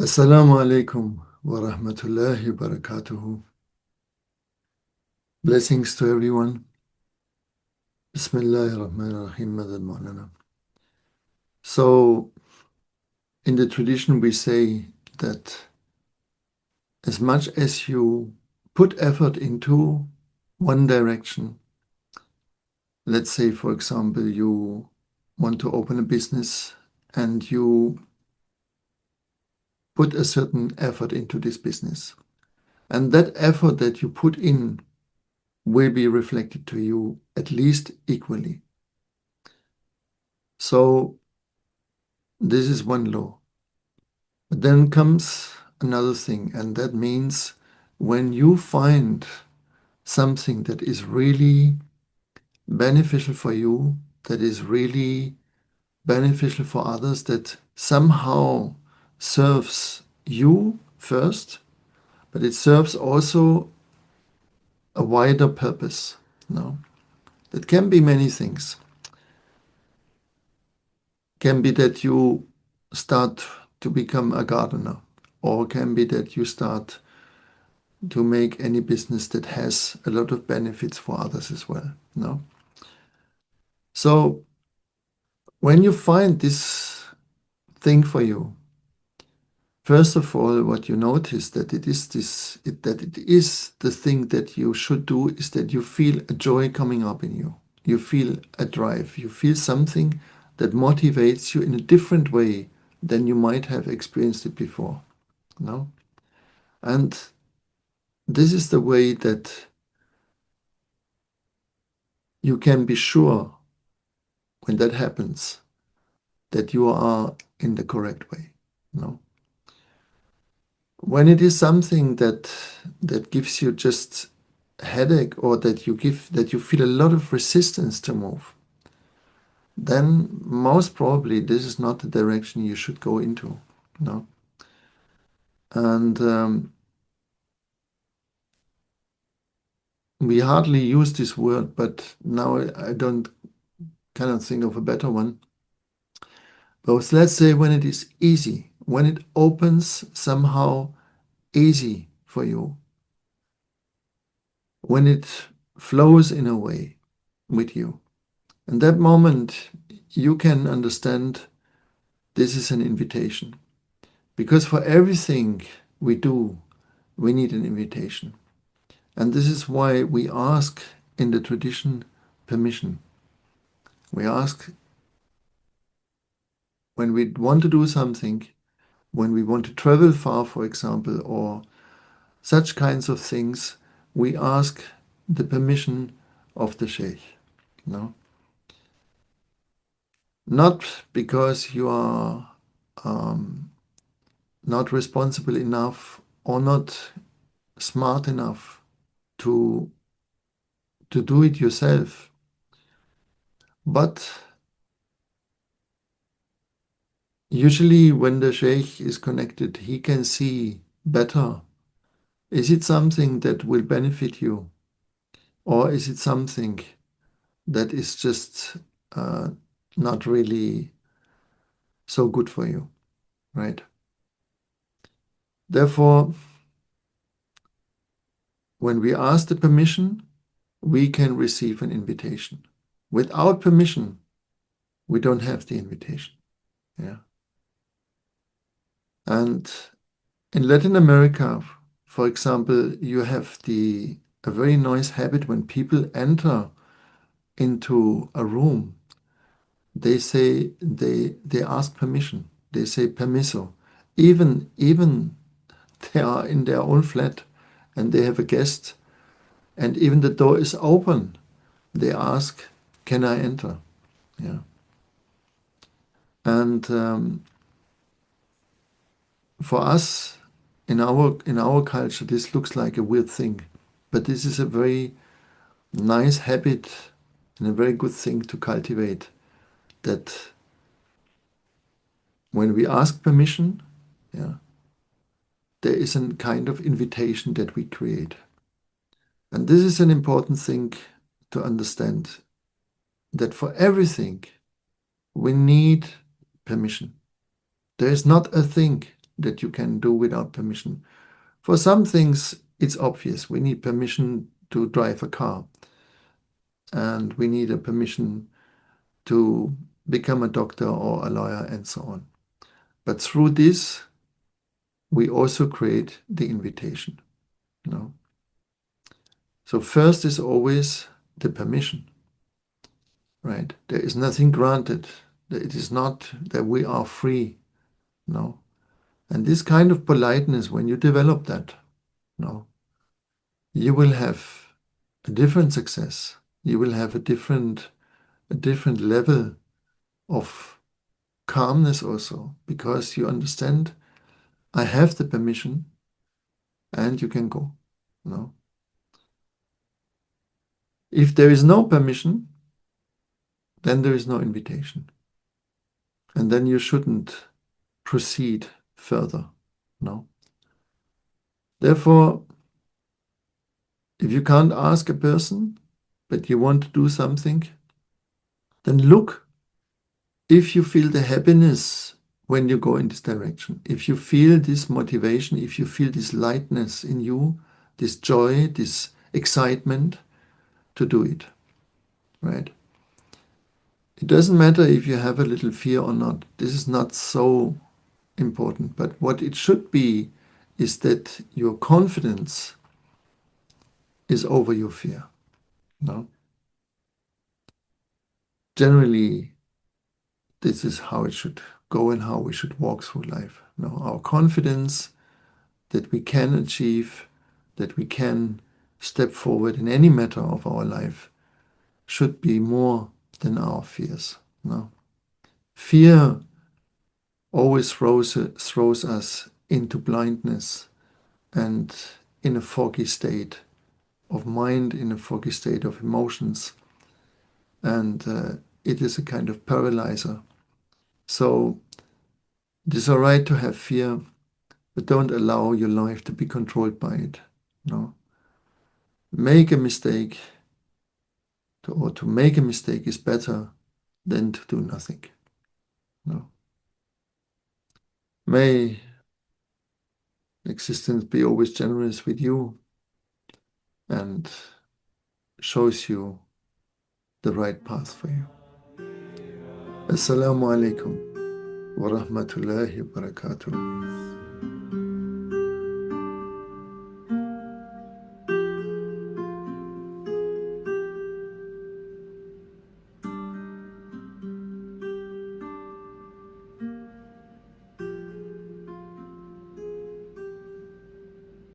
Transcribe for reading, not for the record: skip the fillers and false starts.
Assalamu alaikum wa rahmatullahi wa barakatuhu. Blessings to everyone. Bismillahir Rahmanir Rahim. Madad Maulana. So, in the tradition, we say that as much as you put effort into one direction, let's say, for example, you want to open a business and you put a certain effort into this business. And that effort that you put in will be reflected to you at least equally. So this is one law. But then comes another thing, and that means when you find something that is really beneficial for you, that is really beneficial for others, that somehow serves you first, but it serves also a wider purpose. No? That can be many things. Can be that you start to become a gardener, or can be that you start to make any business that has a lot of benefits for others as well. No? So when you find this thing for you, first of all, what you notice that it is the thing that you should do is that you feel a joy coming up in you. You feel a drive. You feel something that motivates you in a different way than you might have experienced it before. No? And this is the way that you can be sure when that happens that you are in the correct way. No? When it is something that gives you just a headache, or that you feel a lot of resistance to move, then most probably this is not the direction you should go into. No? And we hardly use this word, but now I cannot think of a better one. But let's say when it is easy, when it opens somehow easy for you, when it flows in a way with you. In that moment, you can understand this is an invitation. Because for everything we do, we need an invitation. And this is why we ask in the tradition permission. We ask when we want to do something, when we want to travel far, for example, or such kinds of things, we ask the permission of the sheikh. No? Not because you are not responsible enough or not smart enough to do it yourself, but usually when the sheikh is connected, he can see better. Is it something that will benefit you, or is it something that is just not really so good for you, right? Therefore, when we ask the permission, we can receive an invitation. Without permission, we don't have the invitation. Yeah. And in Latin America, for example, you have a very nice habit when people enter into a room. They say they ask permission. They say permiso. Even they are in their own flat and they have a guest, and even the door is open, they ask, "Can I enter?" Yeah. And for us, in our culture, this looks like a weird thing, but this is a very nice habit and a very good thing to cultivate. That when we ask permission, yeah, there is a kind of invitation that we create. And this is an important thing to understand, that for everything we need permission. There is not a thing that you can do without permission. For some things, it's obvious. We need permission to drive a car, and we need a permission to become a doctor or a lawyer and so on. But through this, we also create the invitation. You know? So first is always the permission, right? There is nothing granted. It is not that we are free. No. And this kind of politeness, when you develop that, no, you will have a different success. You will have a different level of calmness also, because you understand I have the permission and you can go. No. If there is no permission, then there is no invitation. And then you shouldn't proceed further. No. Therefore, if you can't ask a person, but you want to do something, then look if you feel the happiness when you go in this direction, if you feel this motivation, if you feel this lightness in you, this joy, this excitement to do it, right? It doesn't matter if you have a little fear or not. This is not so important. But what it should be is that your confidence is over your fear. No? Generally, this is how it should go and how we should walk through life. No, our confidence that we can achieve, that we can step forward in any matter of our life should be more than our fears. No? Fear always throws us into blindness and in a foggy state of mind, in a foggy state of emotions, and it is a kind of paralyzer. So it is all right to have fear, but don't allow your life to be controlled by it. No, make a mistake, or to make a mistake is better than to do nothing. No, may existence be always generous with you and shows you the right path for you. Assalamu alaikum wa rahmatullahi wa barakatuh.